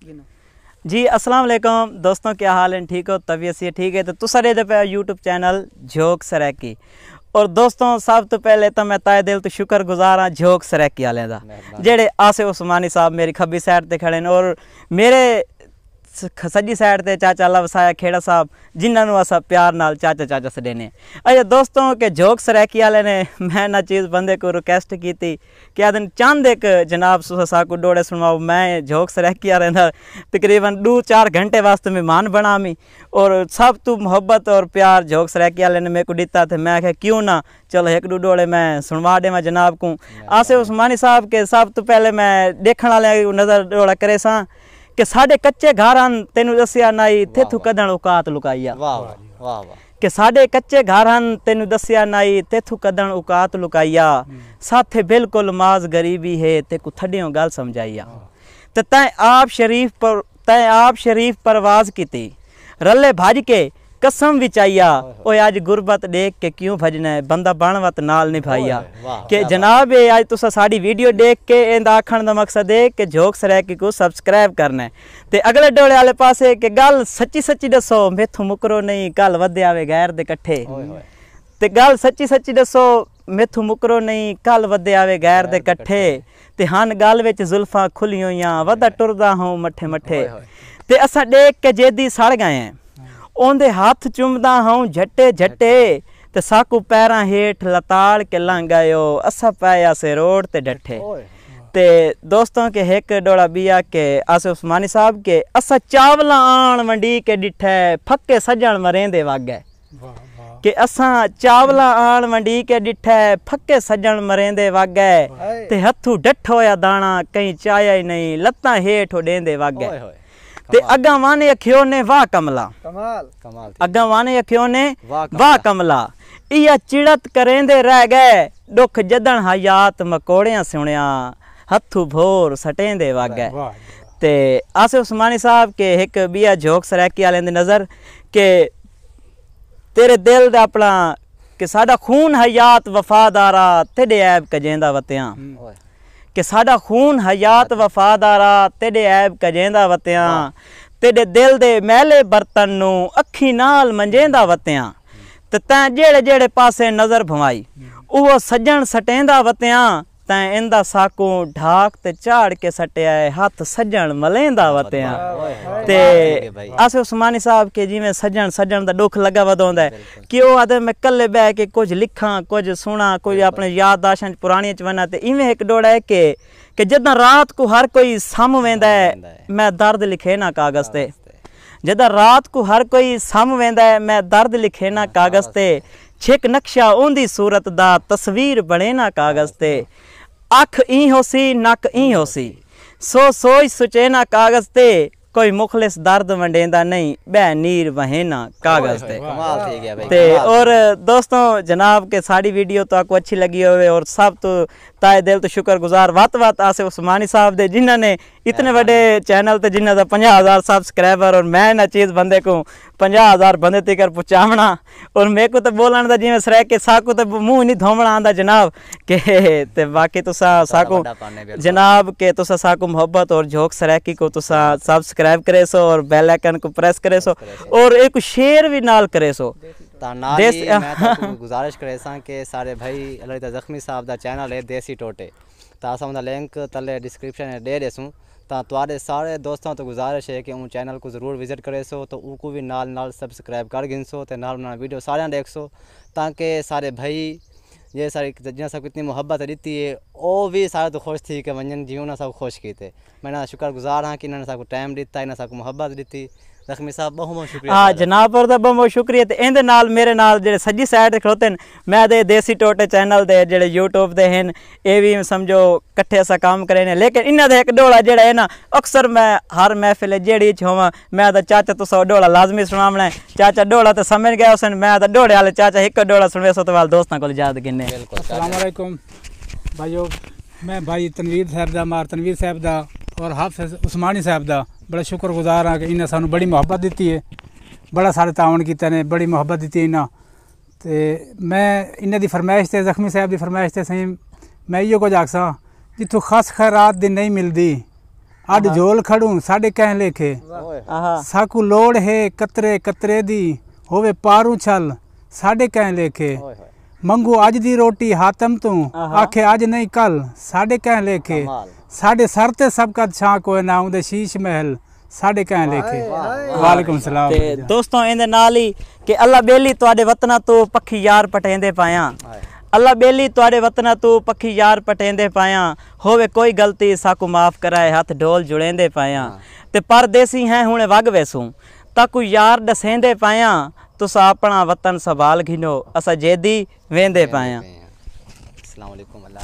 जी अस्सलाम वालेकुम दोस्तों, क्या हाल है? ठीक हो? तबीयत से ठीक है? तो तुसा दे पे यूट्यूब चैनल झोंक सरैकी। और दोस्तों सब तो पहले तो मैं ताए दिल तो शुक्रगुजार हाँ झोंक सरैकी वाले दा, जेड़े आसे उस्मानी साहब मेरी खब्बी साइड ते खड़े ने और मेरे सज्जी साइड ते चाचा अल्लाह वसाया खेड़ा साहब, जिन्होंने असा प्यार नाल चाचा चाचा सडेने। अच्छा दोस्तों के झोंक सरैकी वाले ने मैं ना चीज़ बंदे को रिक्वेस्ट की थी कि आदन चांद एक जनाब सुसा को डोड़े सुनवाओ। मैं झोंक सरैकी वाले ना तकरीबन 2-4 घंटे वास्ते मेहमान बना मी और सब तू मोहब्बत और प्यार झोंक सरैकी वाले ने मेरे को दिता थे। मैं क्यों ना चलो एक दो डोड़े मैं सुनवा देवा जनाब को। आसे उस्मानी साहब के सब तो पहले मैं देखने वाले नज़र डोड़ा करे सा कि साढ़े कच्चे घर हैं तेन दसिया नाई तेथू कदन औकात लुकाइया। वाह वाह वाह। कि साढ़े कच्चे घर हैं तेन दसिया नाई तेथू कदन औकात लुकाइया, साथे बिल्कुल माज गरीबी है ते को थड्डियों गल समझाइया। तो तैं आप शरीफ परवाज की रले भज के कसम विचाइया। ओए आज गुरबत देख के क्यों भजना है, बंदा बनवत नाल निभाइया। कि जनाब ये आज तुसा साड़ी वीडियो देख के इंदा आखण दा मकसद है कि झोंक सरैकी को सब्सक्राइब करना है। ते अगले डोले वाले पासे कि गल सच्ची सच्ची दसो मेथू मुकरो नहीं, कल वधे आवे गैर दे कट्ठे। ते गल सच्ची सच्ची दसो मेथू मुकरो नहीं, कल वधे आवे गैर दे कट्ठे। ते हन गल विच जुल्फां खुली होइयां वधा टुरदा हूं मठे मठे। ते असा देख के जेदी सड़ गए हैं ओंदे हाथ चुमदा हूँ झट्टे झट्टे। ते साकू पैरां हेठ लताड़ के लंघ गयो असा पाया से रोड ते डट्ठे। ते दोस्तों के एक डोड़ा बिया के आसे उस्मानी साहब के असा चावला आन मंडी के डिठे फक्के सजन मरेंदे वागे। कि असा चावला आन मंडी के डिठे फक्के सजन मरेंदे वागे। ते हथू डठ होया दाना कहीं चाया ही नहीं लत्तां हेठ उडेंदे वागे। ते अगा वाने अखियो ने वाह कमला कमाल कमाल। अगा वाने अखियो ने वाह कमला इया चिड़त करेंदे रह गए दुख जदन हयात मकोड़ियां सुनिया हथू भोर सटेंदे वागे। ते आसे उस्मानी साहब के एक बिया झोंक सरैकी वाले दी नज़र के तेरे दिल दा अपना कि साडा खून हयात वफादारा तेरे ऐब कजेंदा वतियां। कि साडा खून हयात वफादारा तेरे ऐब कजेंदा वतियां। तेरे दिल दे मैले बर्तन नू अखी नाल मंजेंदा वतियां। ते तैं जेड़े जेड़े पासे नज़र भवाई वो सज्जन सटेंदा वतियां। तैं इंदा साकू ढाक ते चाड़ के सटिया हथ सज्जन मलेंदा वतियां। ते आसे उस्मानी साहब के जिमें सज्जन सज्जन दा दुख लगा वदोंदा है कि वो आदे मैं कल्ले बह के कुछ लिखा कुछ सुना कुछ अपने याददाश्तां पुरानी च वना। ते इवें एक डोड़ा है कि जदा रात को हर कोई सम वेंदा है मैं दर्द लिखे ना कागज ते। जदा रात को हर कोई सम वेंदा है मैं दर्द लिखे ना कागज ते। छिक नक्शा ओंदी सूरत दा तस्वीर बने ना कागज ते। अख ई होसी नक ई होसी सो सोच सुचे ना कागज ते। कोई मुखलिस दर्द वंडेंदा नहीं बह नीर वहेना कागज ते। और दोस्तों जनाब के साड़ी वीडियो तो आपको अच्छी लगी होवे और सब तो ताए दिल तो शुक्रगुजार वत आसे उस्मानी साहब दे जिन्होंने इतने बड़े चैनल ते जिन्हों 50,000 सब्सक्राइबर और मैं ना चीज़ बंदे को 50,000 बंदे तक पहुँचावना। और मेरे को तो बोलन का जिमें सर के साकू तो मुँह नहीं धोवना आंदा जनाब के। ते बाकी तुसा साकू जनाब के तुसा साकू मोहब्बत और झोंक सरैकी को तुसा सब्सक्राइब करे सो और बेल आइकन को प्रेस करे सो और एक शेयर भी नाल करे सो। गुजारिश करे सा कि सारे भाई अल्लाह जख्मी साहब दा चैनल है देसी टोटे तां दा लिंक तले डिस्क्रिप्शन दे देसूँ। तो तुहाडे सारे दोस्तों तो गुजारिश है कि उन चैनल को ज़रूर विजिट करे सो तो उनको भी नाल सब्सक्राइब कर गिनसो तो नाल वीडियो सारे देख सो ताकि सारे भाई ये सारी जिन्हें सब इतनी मोहब्बत दी है वो भी सारे तो खुश थी कि वंजन जी उन्हें सब खुश किए। मैं शुक्रगुजार हाँ कि इन्होंने सबको टाइम दिता इन्हें सबको मोहब्बत दी। जख्मी साहब बहुत शुक्रिया। हाँ जनाब और बहुत शुक्रिया। तो इहदे नाल मेरे नाल जेडे सज्जी साइड खड़ोते हैं मैं दे देसी टोटे चैनल दे जेडे यूट्यूब दे हैं ये भी समझो कट्ठे असा काम करे ने। लेकिन इन्हां दे एक डोला जेड़ा है ना अक्सर मैं हर महफिल जेड़ी होवां मैं तो चाचा तुसा डोला लाजमी सुनावना है। चाचा डोला तो समझ गया उसन मैं तो डोड़े वाले चाचा एक डोला सुनवे सो तो वाल दोस्तों को याद गिने। अस्सलाम वालेकुम भाइयों, मैं भाई तनवीर साहब दा मार तनवीर साहब दा और हाफिज़ उस्मानी साहब दा बड़ा शुक्रगुजार हाँ कि इन्हें सानू बड़ी मोहब्बत दी है, बड़ा सारे तावन किया ने, बड़ी मोहब्बत दी इन्हें। तो मैं इन्हें दी फरमाइश से जख्मी साहब की फरमाइश से सही मैं इो कुछ आखसा जितों खास खैरात दी नहीं मिलती अड झोल खड़ू साढ़े कह लेखे आहा साकू लोड़ है कतरे कतरे दी होवे पारू छल साढ़े कह लेखे मंगू अज दी रोटी हातम तू आखे अज नहीं कल साढ़े कह लेखे साढ़े सर ते सब का छां कोई ना उदे शीश महल साढ़े कह लेखे वालेकुम सलाम ਤੇ ਦੋਸਤੋ ਇਹਦੇ ਨਾਲ ਹੀ ਕਿ ਅੱਲਾ ਬੇਲੀ ਤੁਹਾਡੇ ਵਤਨਾਂ ਤੋਂ ਪੱਖੀ ਯਾਰ ਪਟੇਂਦੇ ਪਾਇਆ ਅੱਲਾ ਬੇਲੀ ਤੁਹਾਡੇ ਵਤਨਾਂ ਤੋਂ ਪੱਖੀ ਯਾਰ ਪਟੇਂਦੇ ਪਾਇਆ ਹੋਵੇ ਕੋਈ ਗਲਤੀ ਸਾਕੂ ਮਾਫ ਕਰਾਏ ਹੱਥ ਢੋਲ ਜੁੜੇਂਦੇ ਪਾਇਆ ਤੇ ਪਰਦੇਸੀ ਹੈ ਹੁਣੇ ਵਗ ਵੈਸੂ ਤਾਂ ਕੋਈ ਯਾਰ ਦਸੇਂਦੇ ਪਾਇਆ ਤੁਸਾਂ ਆਪਣਾ ਵਤਨ ਸੰਭਾਲ ਘਿਨੋ ਅਸਾਂ ਜੇਦੀ ਵੇਂਦੇ ਪਾਇਆ अस्सलाम वालेकुम अल्लाह